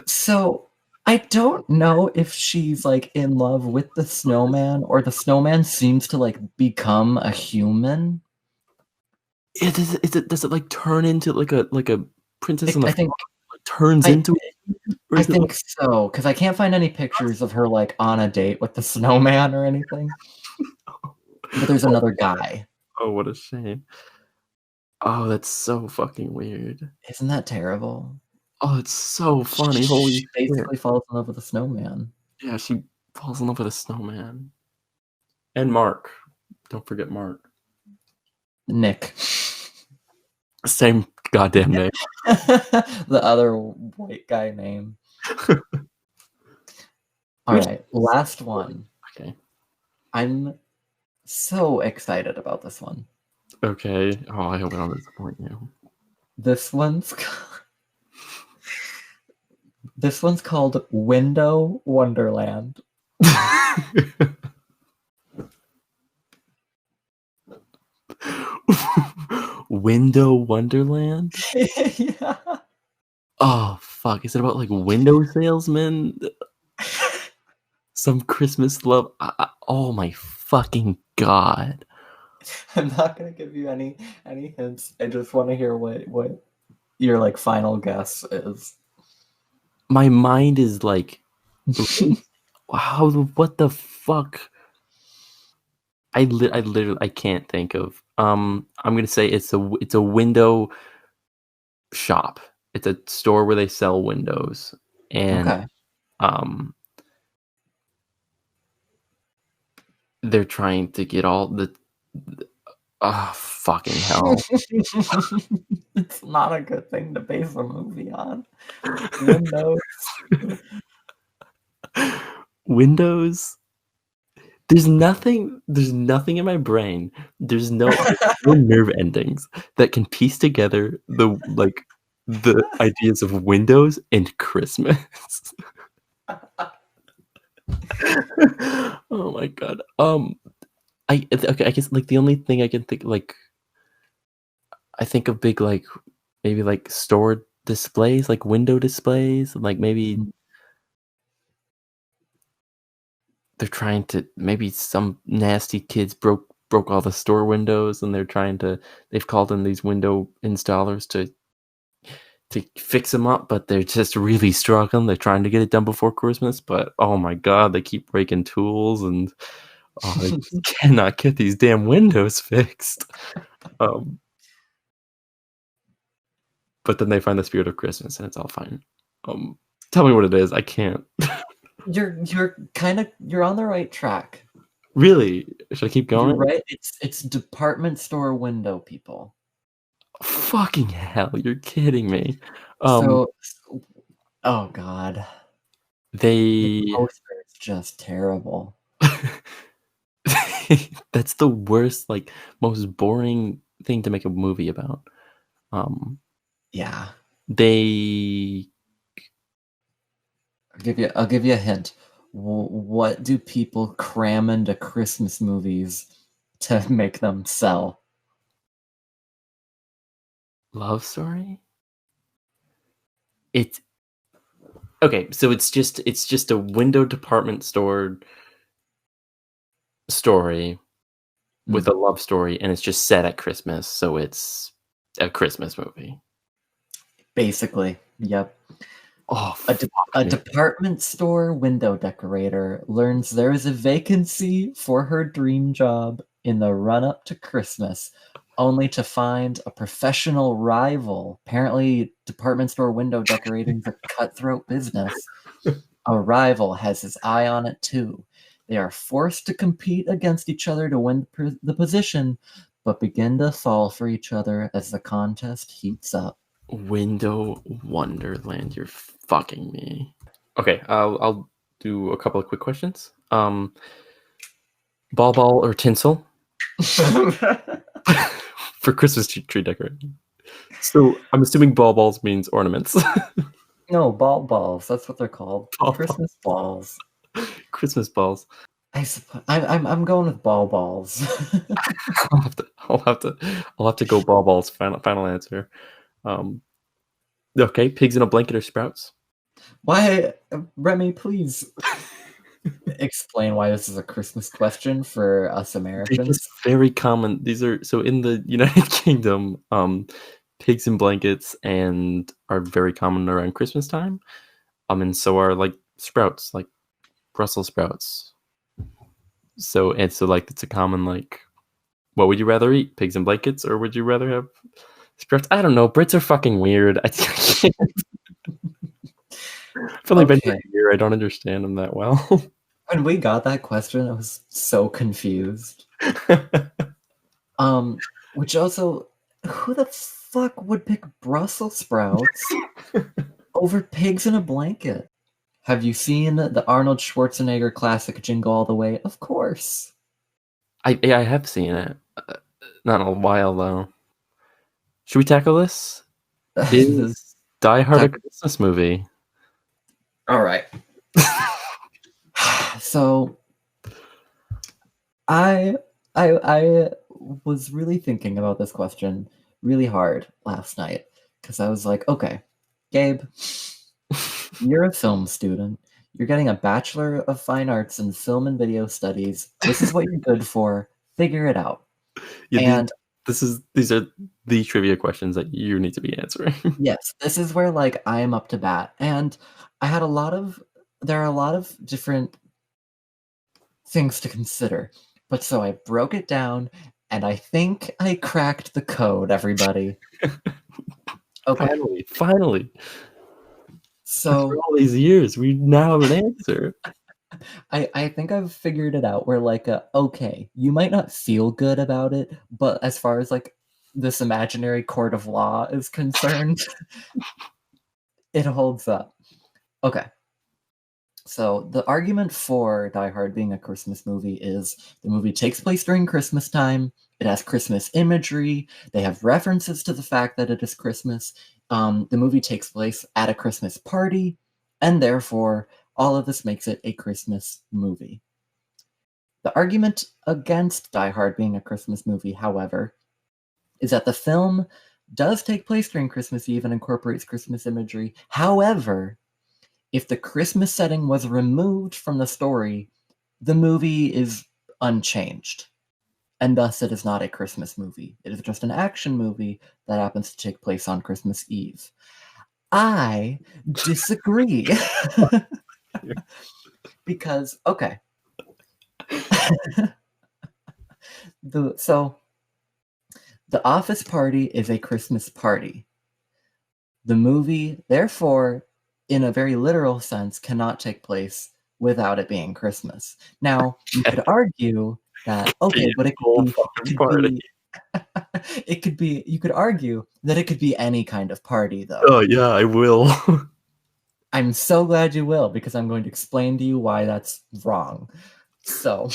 So, I don't know if she's like in love with the snowman, or the snowman seems to like become a human. Does it like turn into like a princess on the I think turns into it? I think so, because I can't find any pictures of her like on a date with the snowman or anything. But there's another guy. Oh, what a shame. Oh, that's so fucking weird. Isn't that terrible? Oh, it's so funny. She basically falls in love with a snowman. Yeah, she falls in love with a snowman. And Mark. Don't forget Mark. Nick. Same goddamn name. The other white guy name. All right, last one. Okay. I'm so excited about this one. Okay. Oh, I hope I don't disappoint you. This one's called Window Wonderland. Window Wonderland? Yeah. Oh, fuck. Is it about like window salesmen? Some Christmas love? Oh my fucking god. I'm not gonna give you any hints. I just want to hear what your like final guess is. My mind is like, wow, what the fuck? I literally can't think of. I'm gonna say it's a window shop. It's a store where they sell windows, and Okay. They're trying to get all the fucking hell. It's not a good thing to base a movie on. Windows. Windows. There's nothing in my brain. There's no nerve endings that can piece together the ideas of windows and Christmas. Oh my god. I guess like the only thing I can think like I think of big like maybe like store displays, like window displays, like maybe they're trying to maybe some nasty kids broke all the store windows and they've called in these window installers to fix them up, but they're just really struggling. They're trying to get it done before Christmas, but oh my god, they keep breaking tools and they just cannot get these damn windows fixed. But then they find the spirit of Christmas and it's all fine. Tell me what it is. I can't. You're on the right track. Really? Should I keep going? You're right. It's department store window people. Fucking hell, you're kidding me. Oh god. The poster is just terrible. That's the worst, like most boring thing to make a movie about. Yeah. I'll give you a hint. What do people cram into Christmas movies to make them sell? Love story? Okay, so it's just a window department store story with a love story, and it's just set at Christmas, so it's a Christmas movie. Basically, yep. Oh, a department store window decorator learns there is a vacancy for her dream job in the run-up to Christmas, only to find a professional rival. Apparently, department store window decorating is a cutthroat business. A rival has his eye on it too. They are forced to compete against each other to win the position, but begin to fall for each other as the contest heats up. Window Wonderland, you're fucking me. Okay, I'll do a couple of quick questions. Ball or tinsel for Christmas tree decorating. So I'm assuming balls means ornaments. No, balls. That's what they're called. Christmas balls. Christmas balls. I suppose I'm going with balls. I'll have to go balls. Final answer. Okay, pigs in a blanket or sprouts? Why, Remy? Please explain why this is a Christmas question for us Americans. It's very common. These are so in the United Kingdom. Pigs in blankets are very common around Christmas time. And so are like sprouts, like Brussels sprouts. So it's a common like, what would you rather eat, pigs in blankets, or would you rather have sprouts? I don't know. Brits are fucking weird. I can't. I've only been here. I don't understand them that well. When we got that question, I was so confused. Which also, who the fuck would pick Brussels sprouts over pigs in a blanket? Have you seen the Arnold Schwarzenegger classic Jingle All the Way? Of course. I have seen it. Not in a while though. Should we tackle this? Is Die Hard a Christmas movie? All right. So, I was really thinking about this question really hard last night because I was like, okay, Gabe, you're a film student. You're getting a Bachelor of Fine Arts in Film and Video Studies. This is what you're good for. Figure it out. Yeah, and these are the trivia questions that you need to be answering. Yes, this is where like I am up to bat, and there are a lot of different things to consider. But so I broke it down, and I think I cracked the code, everybody. Okay. Finally. So after all these years, we now have an answer. I think I've figured it out. We're like, okay, you might not feel good about it, but as far as like this imaginary court of law is concerned, it holds up. Okay. So the argument for Die Hard being a Christmas movie is the movie takes place during Christmas time. It has Christmas imagery. They have references to the fact that it is Christmas. The movie takes place at a Christmas party, and therefore all of this makes it a Christmas movie. The argument against Die Hard being a Christmas movie, however, is that the film does take place during Christmas Eve and incorporates Christmas imagery. However, if the Christmas setting was removed from the story, the movie is unchanged. And thus it is not a Christmas movie. It is just an action movie that happens to take place on Christmas Eve. I disagree. Because, okay. So, the office party is a Christmas party. The movie, therefore, in a very literal sense, cannot take place without it being Christmas. Now, you could argue that, okay, but you could argue that it could be any kind of party, though. Oh, yeah, I will. I'm so glad you will, because I'm going to explain to you why that's wrong. So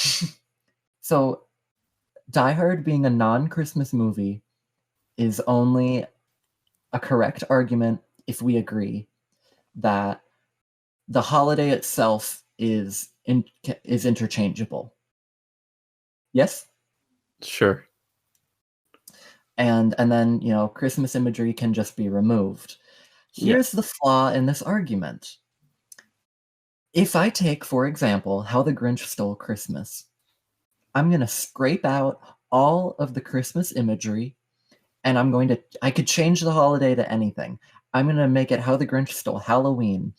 Die Hard being a non-Christmas movie is only a correct argument if we agree that the holiday itself is interchangeable. Yes? Sure. And then, Christmas imagery can just be removed. Here's the flaw in this argument. If I take, for example, How the Grinch Stole Christmas, I'm going to scrape out all of the Christmas imagery, and I could change the holiday to anything. I'm going to make it How the Grinch Stole Halloween.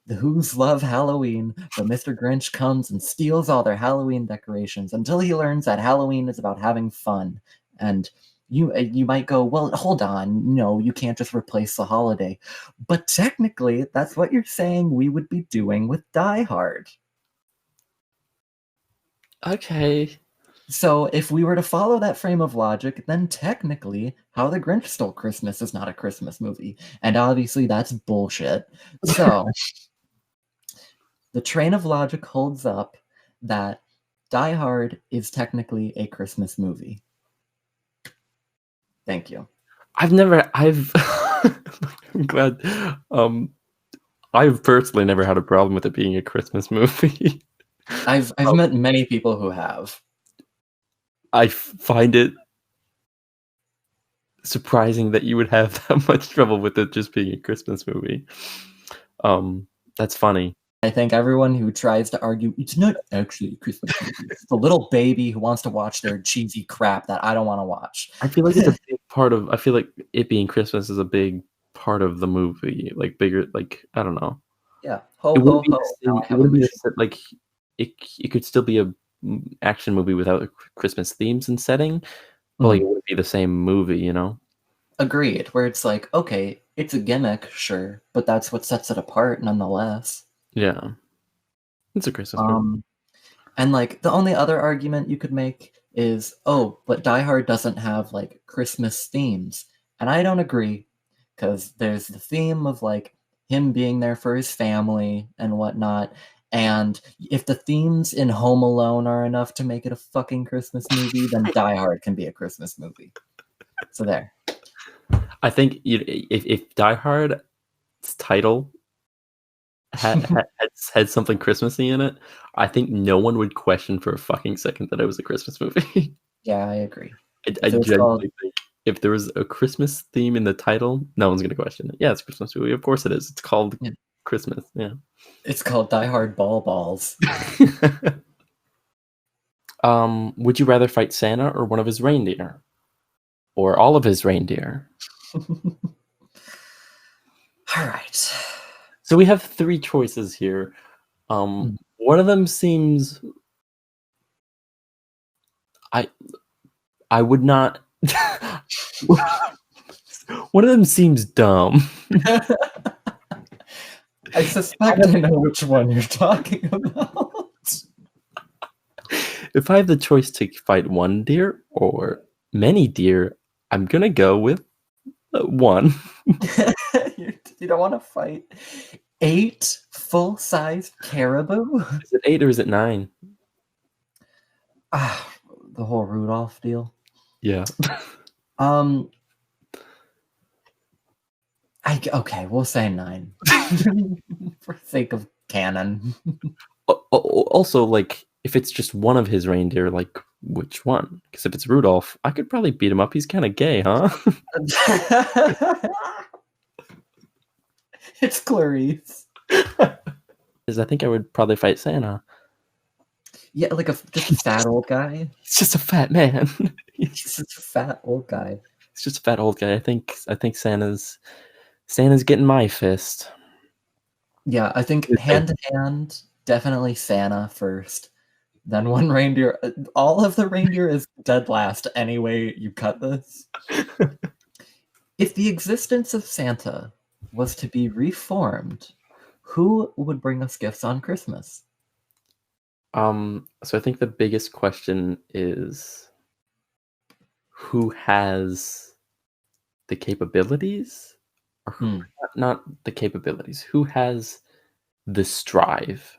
The Who's love Halloween, but Mr. Grinch comes and steals all their Halloween decorations until he learns that Halloween is about having fun. And you might go, well, hold on, no, you can't just replace the holiday. But technically, that's what you're saying we would be doing with Die Hard. Okay. So if we were to follow that frame of logic, then technically How the Grinch Stole Christmas is not a Christmas movie. And obviously that's bullshit. So the train of logic holds up that Die Hard is technically a Christmas movie. Thank you. I'm glad. I've personally never had a problem with it being a Christmas movie. I've met many people who have. I find it surprising that you would have that much trouble with it just being a Christmas movie. That's funny. I think everyone who tries to argue it's not actually a Christmas movie. It's the little baby who wants to watch their cheesy crap that I don't want to watch. I feel like it's a big part of. I feel like it being Christmas is a big part of the movie. Like bigger. Like I don't know. Yeah. It could still be a action movie without Christmas themes and setting. But like it wouldn't be the same movie, you know? Agreed. Where it's like, okay, it's a gimmick, sure, but that's what sets it apart nonetheless. Yeah. It's a Christmas movie. And like the only other argument you could make is, oh, but Die Hard doesn't have like Christmas themes. And I don't agree, because there's the theme of like him being there for his family and whatnot. And if the themes in Home Alone are enough to make it a fucking Christmas movie, then Die Hard can be a Christmas movie. So there. I think if Die Hard's title had something Christmassy in it, I think no one would question for a fucking second that it was a Christmas movie. Yeah, I agree. I genuinely think if there was a Christmas theme in the title, no one's gonna question it. Yeah, it's a Christmas movie. Of course it is. It's called Christmas. Yeah. It's called Die Hard Ball Balls. Would you rather fight Santa or one of his reindeer? Or all of his reindeer? All right. So we have 3 choices here. One of them seems I would not one of them seems dumb. I suspect I know which one you're talking about. If I have the choice to fight one deer or many deer, I'm gonna go with one. You don't want to fight 8 full-sized caribou? Is it 8 or is it 9? The whole Rudolph deal. Yeah. Okay, we'll say 9 for sake of canon. Also, like, if it's just one of his reindeer, like, which one? Because if it's Rudolph, I could probably beat him up. He's kind of gay, huh? It's Clarice. Because I think I would probably fight Santa. Yeah, like just a fat old guy. He's just a fat man. He's just a fat old guy. He's just a fat old guy. I think Santa's getting my fist. Yeah, I think hand to hand, definitely Santa first. Then one reindeer. All of the reindeer is dead last anyway you cut this. If the existence of Santa was to be reformed, who would bring us gifts on Christmas? So I think the biggest question is who has the capabilities, or who, not the capabilities, who has the strive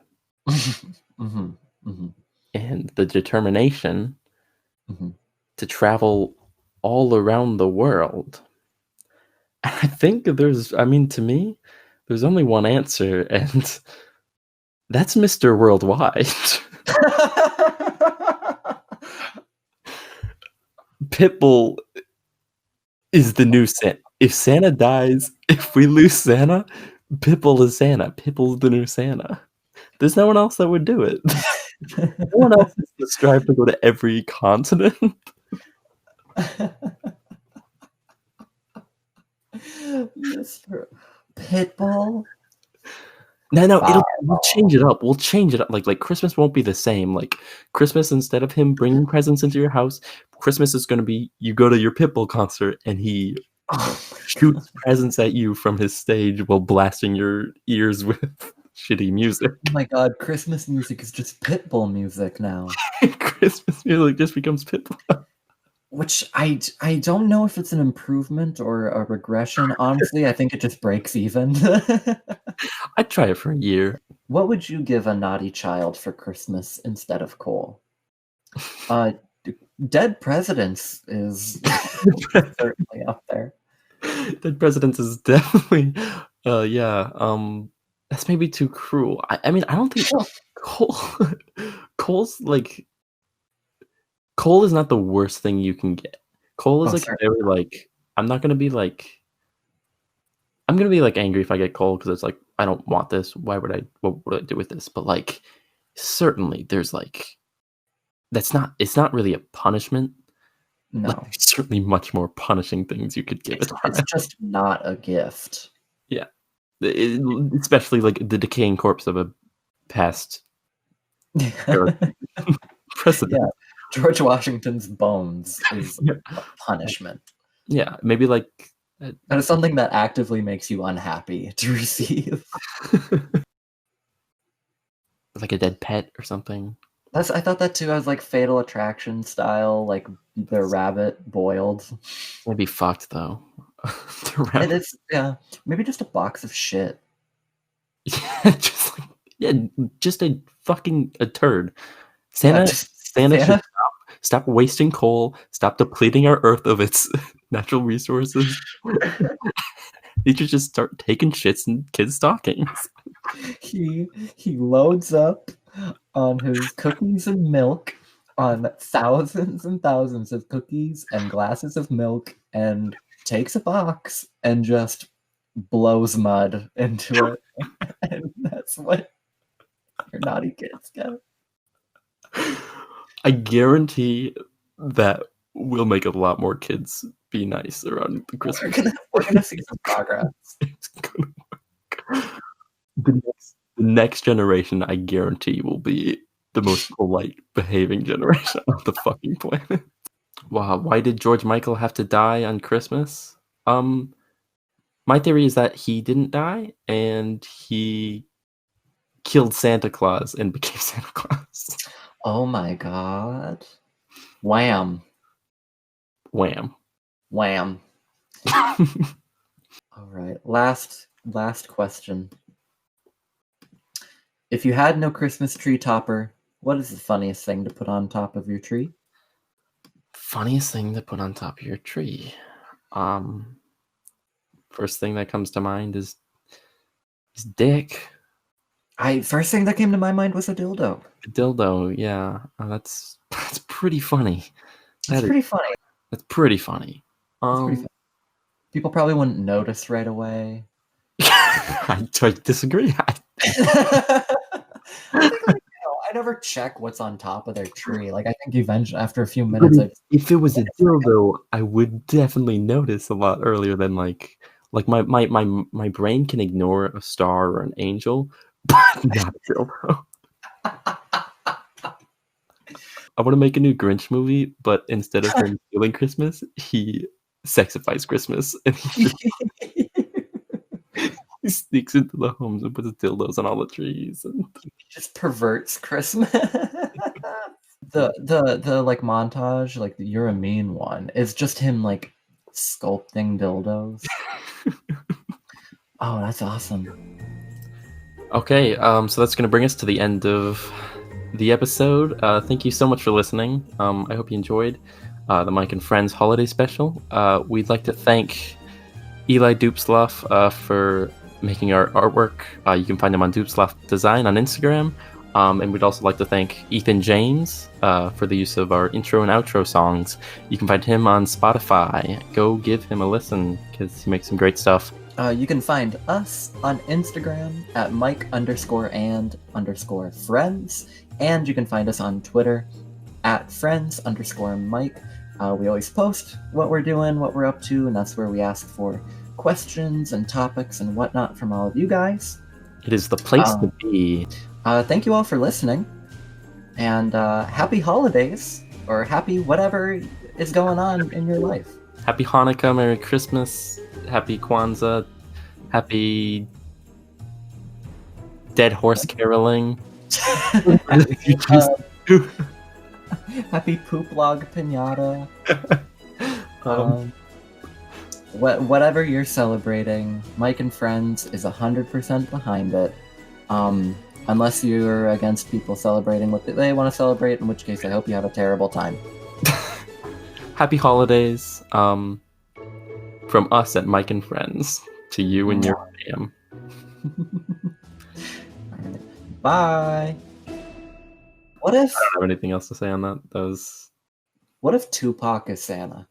and the determination to travel all around the world. I think to me, there's only one answer, and that's Mr. Worldwide. Pitbull is the new Santa. If Santa dies, if we lose Santa, Pitbull is Santa. Pitbull's the new Santa. There's no one else that would do it. No one else is to strive to go to every continent. Mr. Pitbull. No, we'll change it up. We'll change it up. Like Christmas won't be the same. Like Christmas, instead of him bringing presents into your house, Christmas is going to be you go to your Pitbull concert and he shoots presents at you from his stage while blasting your ears with shitty music. Oh my god, Christmas music is just Pitbull music now. Christmas music just becomes Pitbull. Which I don't know if it's an improvement or a regression. Honestly, I think it just breaks even. I'd try it for a year. What would you give a naughty child for Christmas instead of coal? Dead Presidents is certainly up there. Dead Presidents is definitely, that's maybe too cruel. I mean, I don't think coal's like... Coal is not the worst thing you can get. Coal is very like, I'm gonna be like angry if I get coal because it's like I don't want this. What would I do with this? But like certainly there's like it's not really a punishment. No. Like, there's certainly much more punishing things you could give it. It's just not a gift. Yeah. Especially like the decaying corpse of a past president. Yeah. George Washington's bones is a punishment. Yeah, maybe like... And it's something that actively makes you unhappy to receive. Like a dead pet or something. I thought that too. I was like Fatal Attraction style, like the rabbit boiled. It'd be fucked though. It is, yeah. Maybe just a box of shit. Just a fucking a turd. Santa should stop wasting coal. Stop depleting our Earth of its natural resources. He should just start taking shits in kids' stockings. He loads up on his cookies and milk, on thousands and thousands of cookies and glasses of milk, and takes a box and just blows mud into it. And that's what your naughty kids get. I guarantee that we'll make a lot more kids be nice around the Christmas. We're gonna see some progress. It's gonna work. The next generation, I guarantee, will be the most polite behaving generation of the fucking planet. Wow, why did George Michael have to die on Christmas? My theory is that he didn't die and he killed Santa Claus and became Santa Claus. Oh my god. Wham. Wham. Wham. All right, last question. If you had no Christmas tree topper, what is the funniest thing to put on top of your tree? Funniest thing to put on top of your tree. First thing that comes to mind is dick. First thing that came to my mind was a dildo. A dildo, yeah. That's pretty funny. That's pretty funny. That's pretty funny. People probably wouldn't notice right away. I disagree. I never check what's on top of their tree. Like, I think eventually, after a few minutes, if it was a dildo, I would definitely notice a lot earlier than like my brain can ignore a star or an angel, but not a dildo. I want to make a new Grinch movie, but instead of him stealing Christmas, he sexifies Christmas, and he sneaks into the homes and puts dildos on all the trees, and he just perverts Christmas. the like montage, like the You're a Mean One, is just him like sculpting dildos. Oh, that's awesome. Okay, so that's going to bring us to the end of the episode. Thank you so much for listening. I hope you enjoyed the Mike and Friends holiday special. We'd like to thank Eli Dupsloff for making our artwork. You can find him on Dupsloff Design on Instagram. And we'd also like to thank Ethan James for the use of our intro and outro songs. You can find him on Spotify. Go give him a listen because he makes some great stuff. You can find us on Instagram at Mike_and_friends. And you can find us on Twitter at friends_Mike. We always post what we're doing, what we're up to, and that's where we ask for questions and topics and whatnot from all of you guys. It is the place to be. Thank you all for listening, and happy holidays, or happy whatever is going on in your life. Happy Hanukkah, Merry Christmas, Happy Kwanzaa, Happy Dead Horse Caroling. Happy Poop Log Pinata. Whatever you're celebrating, Mike and Friends is 100% behind it. Unless you're against people celebrating what they want to celebrate, in which case I hope you have a terrible time. Happy holidays from us at Mike and Friends to you and your fam. Right. Bye. What if... I don't have anything else to say on that. What if Tupac is Santa?